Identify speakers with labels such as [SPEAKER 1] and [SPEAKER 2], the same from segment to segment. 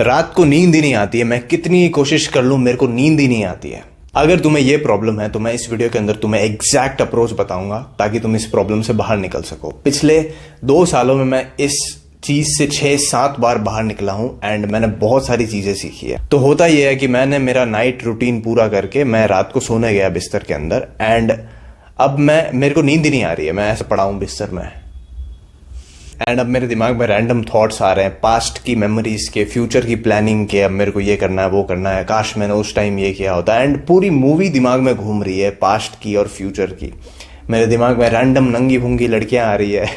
[SPEAKER 1] रात को नींद ही नहीं आती है, मैं कितनी कोशिश कर लूं मेरे को नींद ही नहीं आती है। अगर तुम्हें ये प्रॉब्लम है तो मैं इस वीडियो के अंदर तुम्हें एग्जैक्ट अप्रोच बताऊंगा ताकि तुम इस प्रॉब्लम से बाहर निकल सको। पिछले 2 सालों में मैं इस चीज से 6-7 बार बाहर निकला हूं एंड मैंने बहुत सारी चीजें सीखी है। तो होता यह है कि मैंने मेरा नाइट रूटीन पूरा करके मैं रात को सोने गया बिस्तर के अंदर एंड अब मेरे को नींद ही नहीं आ रही है। मैं ऐसे पड़ा हूं बिस्तर में एंड अब मेरे दिमाग में रैंडम थॉट्स आ रहे हैं, पास्ट की मेमोरीज के, फ्यूचर की प्लानिंग के। अब मेरे को ये करना है, वो करना है, काश मैंने उस टाइम ये किया होता। एंड पूरी मूवी दिमाग में घूम रही है पास्ट की और फ्यूचर की। मेरे दिमाग में रैंडम नंगी भूंगी लड़कियां आ रही है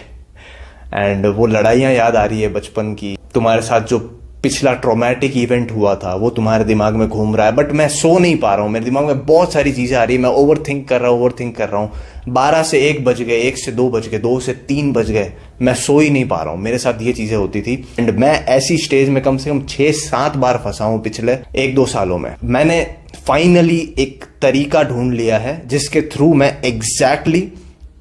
[SPEAKER 1] एंड वो लड़ाइयां याद आ रही है बचपन की। तुम्हारे साथ जो पिछला ट्रॉमेटिक इवेंट हुआ था वो तुम्हारे दिमाग में घूम रहा है, बट मैं सो नहीं पा रहा हूं। मेरे दिमाग में बहुत सारी चीजें आ रही है, मैं ओवर थिंक कर रहा हूं। 12 से 1 बज गए, 1 से 2 बज गए, 2 से 3 बज गए, मैं सो ही नहीं पा रहा हूं। मेरे साथ ये चीजें होती थी एंड मैं ऐसी स्टेज में कम से कम 6-7 बार फंसा हूं पिछले 1-2 सालों में। मैंने फाइनली एक तरीका ढूंढ लिया है जिसके थ्रू मैं एग्जैक्टली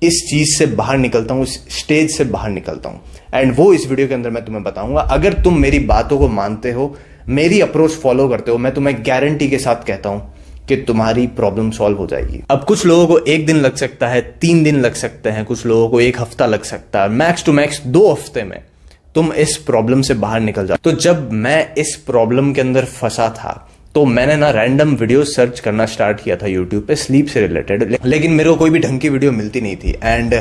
[SPEAKER 1] इस चीज से बाहर निकलता हूं, इस स्टेज से बाहर निकलता हूं एंड वो इस वीडियो के अंदर मैं तुम्हें बताऊंगा। अगर तुम मेरी बातों को मानते हो, मेरी अप्रोच फॉलो करते हो, मैं तुम्हें गारंटी के साथ कहता हूं कि तुम्हारी प्रॉब्लम सॉल्व हो जाएगी। अब कुछ लोगों को 1 दिन लग सकता है, 3 दिन लग सकते हैं, कुछ लोगों को 1 हफ्ता लग सकता है, मैक्स टू मैक्स 2 हफ्ते में तुम इस प्रॉब्लम से बाहर निकल जाओ। तो जब मैं इस प्रॉब्लम के अंदर फंसा था तो मैंने ना रैंडम वीडियो सर्च करना स्टार्ट किया था यूट्यूब पे स्लीप से रिलेटेड, लेकिन मेरे को कोई भी ढंग की वीडियो मिलती नहीं थी। एंड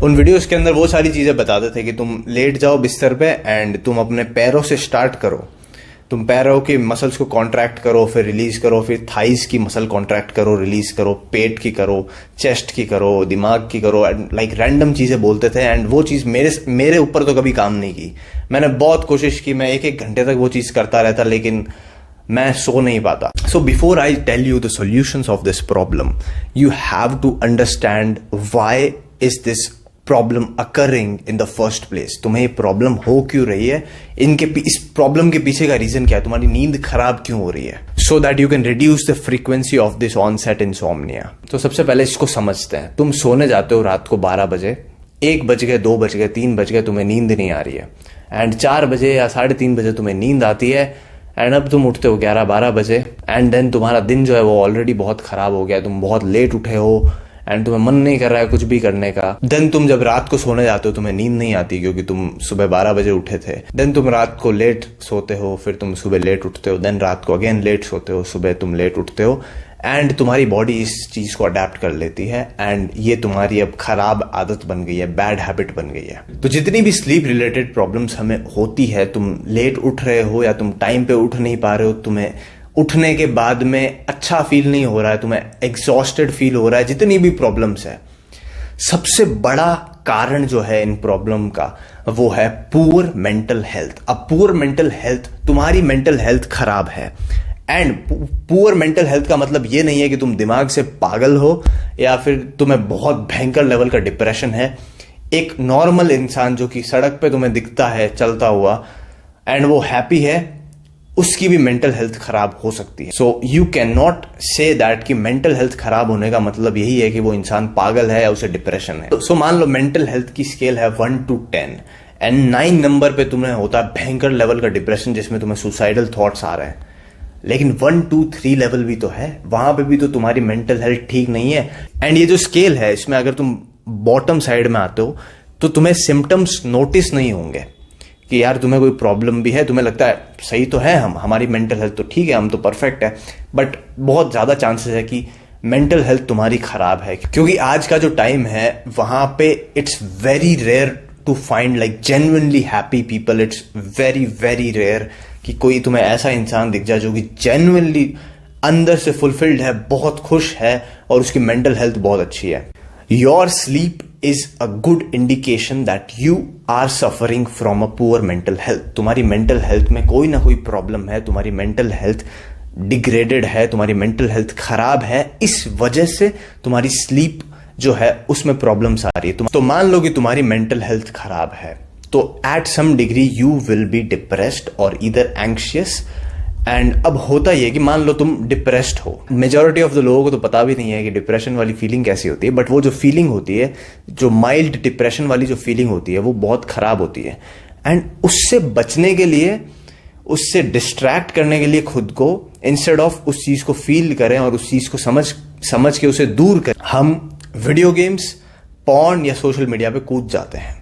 [SPEAKER 1] उन वीडियोस के अंदर वो सारी चीजें बताते थे कि तुम लेट जाओ बिस्तर पे एंड तुम अपने पैरों से स्टार्ट करो, तुम पैरों की मसल्स को कॉन्ट्रैक्ट करो, फिर रिलीज करो, फिर थाइस की मसल कॉन्ट्रैक्ट करो, रिलीज करो, पेट की करो, चेस्ट की करो, दिमाग की करो, लाइक रैंडम चीजें बोलते थे। एंड वो चीज मेरे ऊपर तो कभी काम नहीं की। मैंने बहुत कोशिश की, मैं 1-1 घंटे तक वो चीज करता रहता, लेकिन मैं सो नहीं पाता। So before I tell you the solutions of this problem, you have to understand why is this problem occurring in the first place. तुम्हें ये प्रॉब्लम हो क्यों रही है, इस प्रॉब्लम के पीछे का रीजन क्या है, तुम्हारी नींद खराब क्यों हो रही है, so that you can reduce the frequency of this onset insomnia. तो सबसे पहले इसको समझते हैं। तुम सोने जाते हो रात को 12 बजे, 1 बज गए, 2 बज गए, 3 बज गए, तुम्हें नींद नहीं आ रही है एंड 4 बजे या 3:30 बजे तुम्हें नींद आती है एंड अब तुम उठते हो 11-12 बजे एंड देन तुम्हारा दिन जो है वो ऑलरेडी बहुत खराब हो गया, तुम बहुत लेट उठे हो एंड तुम्हें मन नहीं कर रहा है कुछ भी करने का। देन तुम जब रात को सोने जाते हो तुम्हें नींद नहीं आती क्योंकि तुम सुबह 12 बजे उठे थे। देन तुम रात को लेट सोते हो, फिर तुम सुबह लेट उठते हो, देन रात को अगेन लेट सोते हो, सुबह तुम लेट उठते हो एंड तुम्हारी बॉडी इस चीज को अडेप्ट कर लेती है एंड ये तुम्हारी अब खराब आदत बन गई है, बैड हैबिट बन गई है। तो जितनी भी स्लीप रिलेटेड प्रॉब्लम्स हमें होती है, तुम लेट उठ रहे हो या तुम टाइम पे उठ नहीं पा रहे हो, तुम्हें उठने के बाद में अच्छा फील नहीं हो रहा है, तुम्हें एग्जॉस्टेड फील हो रहा है, जितनी भी प्रॉब्लम्स है, सबसे बड़ा कारण जो है इन प्रॉब्लम का वो है पुअर मेंटल हेल्थ। अब पुअर मेंटल हेल्थ, तुम्हारी मेंटल हेल्थ खराब है एंड पुअर मेंटल हेल्थ का मतलब ये नहीं है कि तुम दिमाग से पागल हो या फिर तुम्हें बहुत भयंकर लेवल का डिप्रेशन है। एक नॉर्मल इंसान जो कि सड़क पे तुम्हें दिखता है चलता हुआ एंड वो हैप्पी है, उसकी भी मेंटल हेल्थ खराब हो सकती है। So you can not say that कि मेंटल हेल्थ खराब होने का मतलब यही है कि वो इंसान पागल है या उसे डिप्रेशन है। सो मान लो मेंटल हेल्थ की स्केल है 1 to 10 एंड 9 नंबर पे तुम्हें होता है भयंकर लेवल का डिप्रेशन जिसमें तुम्हें सुसाइडल थॉट्स आ रहे हैं, लेकिन 1, 2, 3 लेवल भी तो है, वहां पे भी तो तुम्हारी मेंटल हेल्थ ठीक नहीं है। एंड ये जो स्केल है इसमें अगर तुम बॉटम साइड में आते हो तो तुम्हें सिम्टम्स नोटिस नहीं होंगे कि यार तुम्हें कोई प्रॉब्लम भी है, तुम्हें लगता है सही तो है, हमारी मेंटल हेल्थ तो ठीक है, हम तो परफेक्ट है, बट बहुत ज्यादा चांसेस है कि मेंटल हेल्थ तुम्हारी खराब है। क्योंकि आज का जो टाइम है वहां पे it's very rare to find like genuinely happy people. It's very very rare कि कोई तुम्हें ऐसा इंसान दिख जाए जो कि जेन्युइनली अंदर से फुलफिल्ड है, बहुत खुश है और उसकी मेंटल हेल्थ बहुत अच्छी है। Your sleep is a good indication that you are suffering from a poor mental health. तुम्हारी मेंटल हेल्थ में कोई ना कोई प्रॉब्लम है, तुम्हारी मेंटल हेल्थ डिग्रेडेड है, तुम्हारी मेंटल हेल्थ खराब है, इस वजह से तुम्हारी स्लीप जो है उसमें प्रॉब्लम्स आ रही है। तो मान लो कि तुम्हारी मेंटल हेल्थ खराब है तो at some degree you will be depressed और ईदर एंग्शियस। एंड अब होता ही है कि मान लो तुम डिप्रेस्ड हो, मेजॉरिटी ऑफ द लोगों को तो पता भी नहीं है कि डिप्रेशन वाली फीलिंग कैसी होती है, बट वो जो फीलिंग होती है, जो माइल्ड डिप्रेशन वाली जो फीलिंग होती है वो बहुत खराब होती है एंड उससे बचने के लिए उससे डिस्ट्रैक्ट करने के लिए खुद को, इंस्टेड ऑफ उस चीज को फील करें और उस चीज को समझ के उसे दूर करें, हम वीडियो गेम्स, पॉर्न या सोशल मीडिया पे कूद जाते हैं।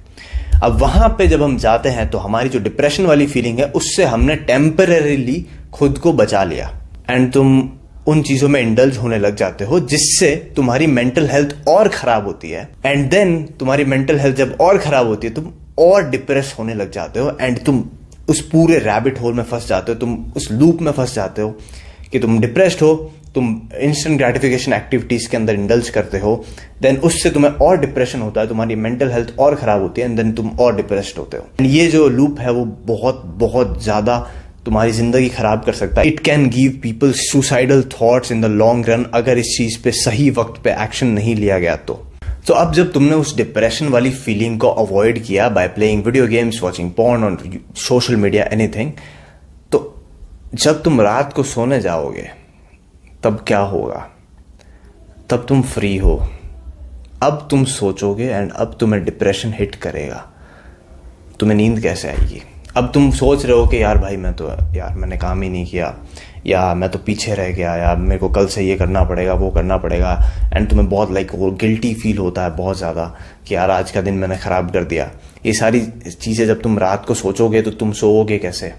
[SPEAKER 1] अब वहां पे जब हम जाते हैं तो हमारी जो डिप्रेशन वाली फीलिंग है उससे हमने टेम्परेरीली खुद को बचा लिया, एंड तुम उन चीजों में इंडल्ज होने लग जाते हो जिससे तुम्हारी मेंटल हेल्थ और खराब होती है। एंड देन तुम्हारी मेंटल हेल्थ जब और खराब होती है, तुम और डिप्रेस होने लग जाते हो, एंड तुम उस पूरे रैबिट होल में फंस जाते हो, तुम उस लूप में फंस जाते हो कि तुम डिप्रेस्ड हो, तुम इंस्टेंट ग्रेटिफिकेशन एक्टिविटीज के अंदर इंडल्ज करते हो, देन उससे तुम्हें और डिप्रेशन होता है, तुम्हारी मेंटल हेल्थ और खराब होती है, एंड देन तुम और डिप्रेस्ड होते हो। ये जो लूप है वो बहुत बहुत ज्यादा तुम्हारी जिंदगी खराब कर सकता है। It can give people suicidal thoughts in the long run अगर इस चीज पे सही वक्त पे एक्शन नहीं लिया गया तो अब जब तुमने उस डिप्रेशन वाली फीलिंग को अवॉइड किया by playing video games, watching porn और सोशल मीडिया, एनीथिंग, तो जब तुम रात को सोने जाओगे तब क्या होगा? तब तुम फ्री हो। अब तुम सोचोगे एंड अब तुम्हें डिप्रेशन हिट करेगा, तुम्हें नींद कैसे आएगी? अब तुम सोच रहे हो कि यार भाई मैंने काम ही नहीं किया, या मैं तो पीछे रह गया, या मेरे को कल से ये करना पड़ेगा, वो करना पड़ेगा, एंड तुम्हें बहुत वो गिल्टी फील होता है बहुत ज़्यादा कि यार आज का दिन मैंने ख़राब कर दिया। ये सारी चीज़ें जब तुम रात को सोचोगे तो तुम सोओगे कैसे?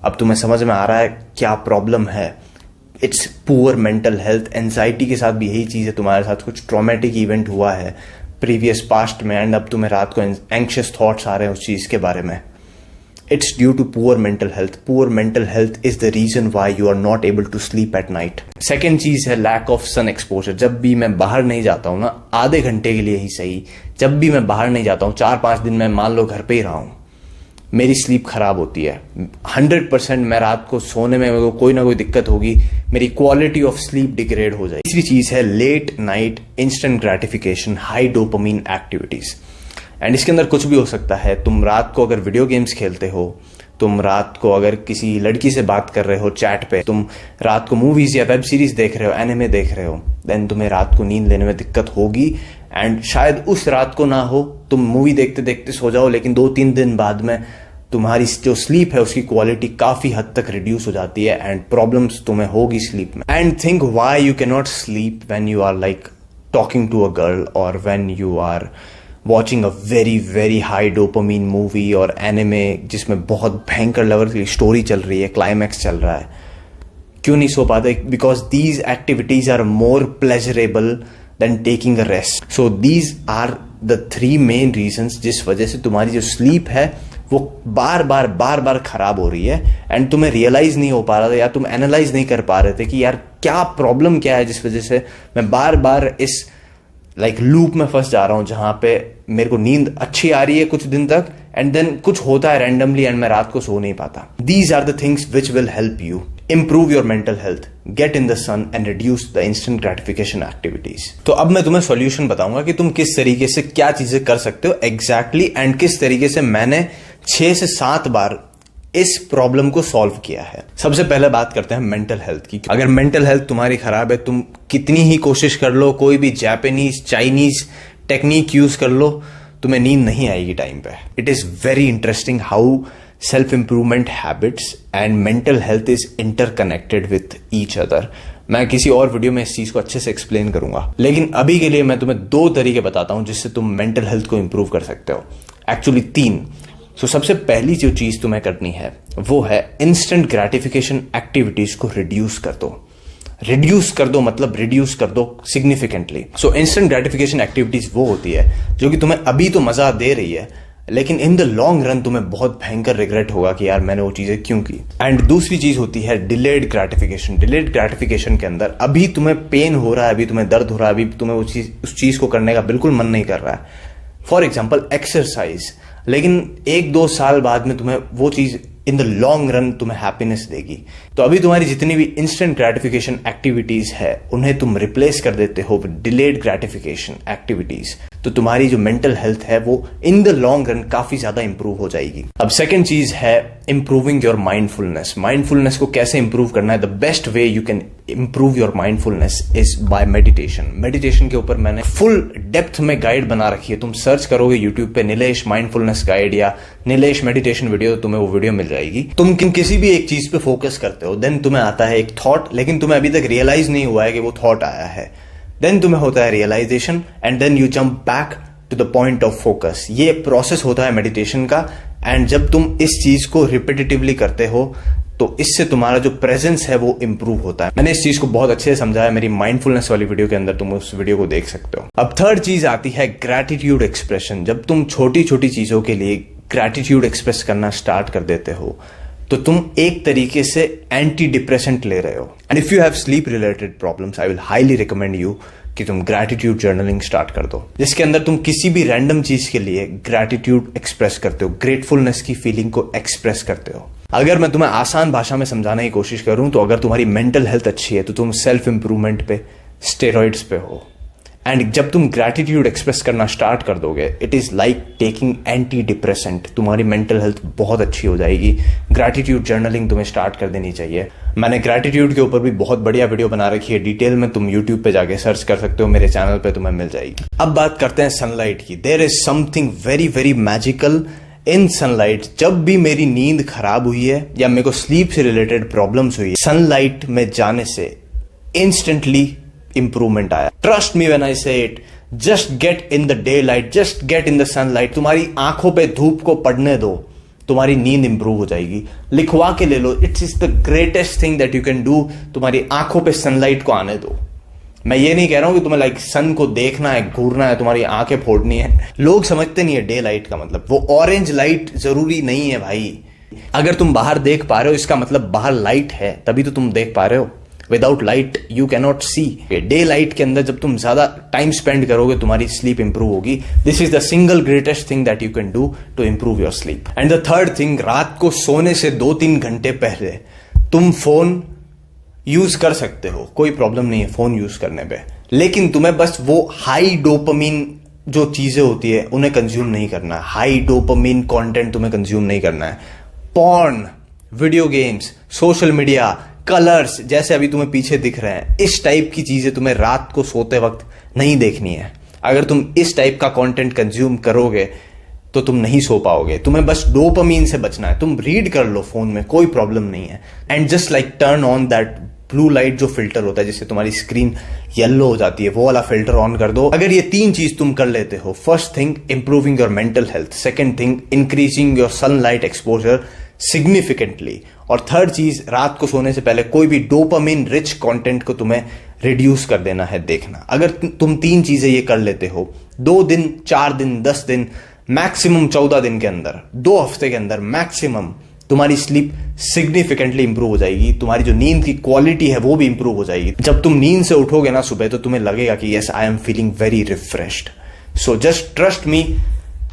[SPEAKER 1] अब तुम्हें समझ में आ रहा है क्या प्रॉब्लम है। It's poor mental health. Anxiety के साथ भी यही चीज़ है, तुम्हारे साथ कुछ ट्रॉमेटिक इवेंट हुआ है प्रीवियस पास्ट में, एंड अब तुम्हें रात को एंक्शियस थॉट्स आ रहे हैं उस चीज़ के बारे में। It's due to poor mental health. Poor mental health is the reason why you are not able to sleep at night. Second चीज है lack of sun exposure. जब भी मैं बाहर नहीं जाता हूँ ना, आधे घंटे के लिए ही सही, जब भी मैं बाहर नहीं जाता हूँ, 4-5 दिन मैं मान लो घर पे ही रहा हूँ, मेरी स्लीप खराब होती है 100%। मैं रात को सोने में मेरे को कोई ना कोई दिक्कत होगी, मेरी क्वालिटी ऑफ स्लीप डिग्रेड हो जाएगी। तीसरी चीज है late night instant gratification, high dopamine activities. And इसके अंदर कुछ भी हो सकता है। तुम रात को अगर वीडियो गेम्स खेलते हो, तुम रात को अगर किसी लड़की से बात कर रहे हो चैट पे, तुम रात को मूवीज या वेब सीरीज देख रहे हो, एनिमे देख रहे हो, देन तुम्हें रात को नींद लेने में दिक्कत होगी। एंड शायद उस रात को ना हो, तुम मूवी देखते देखते सो जाओ, लेकिन 2-3 दिन बाद में तुम्हारी जो स्लीप है उसकी क्वालिटी काफी हद तक रिड्यूस हो जाती है, एंड प्रॉब्लम्स तुम्हें होगी स्लीप में। And think why you can not sleep when you are like talking to a girl, और when you are watching a very very high dopamine movie और एनिमे जिसमें बहुत भयंकर लेवल की स्टोरी चल रही है, क्लाइमैक्स चल रहा है। क्यों नहीं सो पाते? Because these activities are more pleasurable than taking a rest. So these are the 3 main reasons जिस वजह से तुम्हारी जो स्लीप है वो बार बार खराब हो रही है, एंड तुम्हें रियलाइज नहीं हो पा रहा था या तुम एनालाइज नहीं कर पा रहे थे कि यार क्या प्रॉब्लम क्या है जिस वजह से मैं बार इस लूप में फंस जा रहा हूं, जहां पे मेरे को नींद अच्छी आ रही है कुछ दिन तक, एंड देन कुछ होता है रैंडमली एंड मैं रात को सो नहीं पाता। These are the things which will help you improve your mental health, get in the sun and reduce the instant gratification activities. तो अब मैं तुम्हें सॉल्यूशन बताऊंगा कि तुम किस तरीके से क्या चीजें कर सकते हो एग्जैक्टली, एंड किस तरीके से मैंने 6 से 7 बार इस प्रॉब्लम को सॉल्व किया है। सबसे पहले बात करते हैं मेंटल हेल्थ की। अगर मेंटल हेल्थ तुम्हारी खराब है, तुम कितनी ही कोशिश कर लो, कोई भी जापानीज चाइनीज टेक्निक यूज कर लो, तुम्हें नींद नहीं आएगी टाइम पे। It is very interesting how self improvement habits and mental health is interconnected with each other. मैं किसी और वीडियो में इस चीज को अच्छे से एक्सप्लेन करूंगा, लेकिन अभी के लिए मैं तुम्हें 2 तरीके बताता हूं जिससे तुम मेंटल हेल्थ को इंप्रूव कर सकते हो। एक्चुअली 3। सबसे पहली जो चीज तुम्हें करनी है वो है इंस्टेंट ग्रेटिफिकेशन एक्टिविटीज को रिड्यूस कर दो। रिड्यूस कर दो मतलब रिड्यूस कर दो सिग्निफिकेंटली। इंस्टेंट ग्रेटिफिकेशन एक्टिविटीज वो होती है जो कि तुम्हें अभी तो मजा दे रही है, लेकिन इन द लॉन्ग रन तुम्हें बहुत भयंकर रिग्रेट होगा कि यार मैंने वो चीजें क्यों की। एंड दूसरी चीज होती है डिलेड ग्रेटिफिकेशन। डिलेड ग्रेटिफिकेशन के अंदर अभी तुम्हें पेन हो रहा है, अभी तुम्हें दर्द हो रहा है, अभी तुम्हें उस चीज को करने का बिल्कुल मन नहीं कर रहा है। फॉर एग्जाम्पल एक्सरसाइज, लेकिन 1-2 साल बाद में तुम्हें वो चीज इन द लॉन्ग रन तुम्हें हैप्पीनेस देगी। तो अभी तुम्हारी जितनी भी इंस्टेंट ग्रेटिफिकेशन एक्टिविटीज है उन्हें तुम रिप्लेस कर देते हो विद डिलेड ग्रेटिफिकेशन एक्टिविटीज। तो तुम्हारी जो मेंटल हेल्थ है वो इन द लॉन्ग रन काफी ज्यादा इंप्रूव हो जाएगी। अब सेकंड चीज है इंप्रूविंग योर माइंडफुलनेस। माइंडफुलनेस को कैसे इंप्रूव करना है? The best way you can improve your mindfulness is by meditation. Meditation के ऊपर मैंने फुल डेप्थ में गाइड बना रखी है। तुम सर्च करोगे यूट्यूब पे नीलेश माइंडफुलनेस गाइड या नीलेश मेडिटेशन वीडियो, तो तुम्हें वो वीडियो मिल जाएगी। तुम किसी भी एक चीज पे फोकस करते हो, देन तुम्हें आता है एक थॉट, लेकिन तुम्हें अभी तक रियलाइज नहीं हुआ है कि वो थॉट आया है। देन तुम्हें होता है realisation and then you jump back to the point of focus. ये प्रोसेस होता है मेडिटेशन का। एंड जब तुम इस चीज को रिपीटेटिवली करते हो तो इससे तुम्हारा जो प्रेजेंस है वो इंप्रूव होता है। मैंने इस चीज को बहुत अच्छे से समझाया मेरी माइंडफुलनेस वाली वीडियो के अंदर, तुम उस वीडियो को देख सकते हो। अब थर्ड चीज आती है ग्रैटिट्यूड एक्सप्रेशन। जब तुम छोटी छोटी चीजों के लिए ग्रैटिट्यूड एक्सप्रेस करना स्टार्ट कर देते हो तो तुम एक तरीके से एंटी डिप्रेसेंट ले रहे हो। And if you have sleep related problems, I will highly recommend you कि तुम ग्रैटिट्यूड जर्नलिंग स्टार्ट कर दो, जिसके अंदर तुम किसी भी रैंडम चीज के लिए ग्रैटिट्यूड एक्सप्रेस करते हो, ग्रेटफुलनेस की फीलिंग को एक्सप्रेस करते हो। अगर मैं तुम्हें आसान भाषा में समझाने की कोशिश करूं तो अगर तुम्हारी मेंटल हेल्थ अच्छी है तो तुम सेल्फ इंप्रूवमेंट पे, स्टेरॉइड्स पे हो। एंड जब तुम ग्रैटिट्यूड एक्सप्रेस करना स्टार्ट कर दोगे, it is like taking anti depressant. तुम्हारी मेंटल हेल्थ बहुत अच्छी हो जाएगी। ग्रैटिट्यूड जर्नलिंग तुम्हें स्टार्ट कर देनी चाहिए। मैंने ग्रैटिट्यूड के ऊपर भी बहुत बढ़िया वीडियो बना रखी है, डिटेल में तुम यूट्यूब पे जाके सर्च कर सकते हो, मेरे चैनल पे तुम्हें मिल जाएगी। अब बात करते हैं सनलाइट की। There is something very very magical in sunlight. जब भी मेरी नींद खराब हुई है या मेरे को स्लीप से रिलेटेड प्रॉब्लम्स हुई है, सनलाइट में जाने से इंस्टेंटली इंप्रूवमेंट आया। ट्रस्ट मी व्हेन आई से it, just get in the day light, just get in the sunlight. तुम्हारी आंखों पे धूप को पड़ने दो, तुम्हारी नींद इंप्रूव हो जाएगी। लिखवा के ले लो, it's is the greatest thing that you can do. तुम्हारी आंखों पे सनलाइट को आने दो। मैं ये नहीं कह रहा हूं कि तुम्हें लाइक सन को देखना है, घूरना है, तुम्हारी आंखें फोड़नी है। लोग समझते नहीं है डे लाइट का मतलब, वो ऑरेंज लाइट जरूरी नहीं है भाई। अगर तुम बाहर देख पा रहे हो इसका मतलब बाहर लाइट है, तभी तो तुम देख पा रहे हो। Without light you cannot see. Daylight के अंदर जब तुम ज्यादा टाइम स्पेंड करोगे तुम्हारी स्लीप इंप्रूव होगी। This is the single greatest thing that you can do to improve your sleep. And the third thing, रात को सोने से 2-3 घंटे पहले तुम फोन यूज कर सकते हो, कोई प्रॉब्लम नहीं है फोन यूज करने पे, लेकिन तुम्हें बस वो हाई डोपामिन जो चीजें होती है उन्हें कंज्यूम नहीं करना है। हाई डोपामिन कंटेंट तुम्हें कंज्यूम नहीं करना है। Porn, video games, social media, colours जैसे अभी तुम्हें पीछे दिख रहे हैं, इस टाइप की चीजें तुम्हें रात को सोते वक्त नहीं देखनी है। अगर तुम इस टाइप का कंटेंट कंज्यूम करोगे तो तुम नहीं सो पाओगे। तुम्हें बस डोपामिन से बचना है। तुम रीड कर लो फोन में, कोई प्रॉब्लम नहीं है। And just like turn on that blue light जो फिल्टर होता है जिससे तुम्हारी स्क्रीन येलो हो जाती है, वो वाला फिल्टर ऑन कर दो। अगर ये 3 चीज तुम कर लेते हो, first thing improving your mental health, second thing increasing your sunlight exposure significantly, और थर्ड चीज रात को सोने से पहले कोई भी डोपामिन रिच कंटेंट को तुम्हें रिड्यूस कर देना है देखना। अगर तुम 3 चीजें ये कर लेते हो 2 दिन, 4 दिन, 10 दिन, मैक्सिमम 14 दिन के अंदर, 2 हफ्ते के अंदर मैक्सिमम, तुम्हारी स्लीप सिग्निफिकेंटली इंप्रूव हो जाएगी। तुम्हारी जो नींद की क्वालिटी है वो भी इंप्रूव हो जाएगी। जब तुम नींद से उठोगे ना सुबह तो तुम्हें लगेगा कि yes I am feeling very refreshed. So just trust me,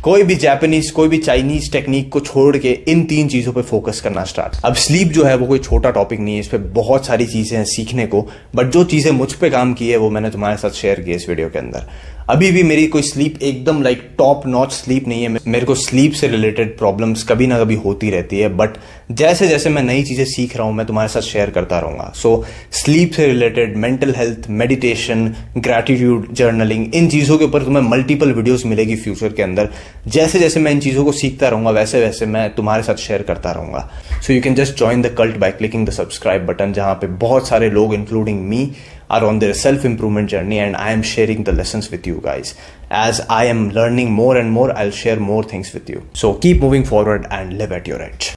[SPEAKER 1] कोई भी जापानीज, कोई भी चाइनीज टेक्निक को छोड़ के इन 3 चीजों पे फोकस करना स्टार्ट। अब स्लीप जो है वो कोई छोटा टॉपिक नहीं है, इस पे बहुत सारी चीजें हैं सीखने को, बट जो चीजें मुझ पे काम की है वो मैंने तुम्हारे साथ शेयर की इस वीडियो के अंदर। अभी भी मेरी कोई स्लीप एकदम लाइक टॉप नॉच स्लीप नहीं है। मेरे को स्लीप से रिलेटेड प्रॉब्लम्स कभी ना कभी होती रहती है, बट जैसे जैसे मैं नई चीजें सीख रहा हूं मैं तुम्हारे साथ शेयर करता रहूंगा। सो स्लीप से related, mental health, meditation, gratitude journaling, इन चीजों के ऊपर तुम्हें मल्टीपल वीडियोस मिलेगी फ्यूचर के अंदर। जैसे जैसे मैं इन चीजों को सीखता रहूंगा वैसे वैसे मैं तुम्हारे साथ शेयर करता रहूंगा। So you can just join the cult by clicking the subscribe button, जहां पे बहुत सारे लोग including me are on their self-improvement journey, and I am sharing the lessons with you guys. As I am learning more and more, I'll share more things with you. So keep moving forward and live at your edge.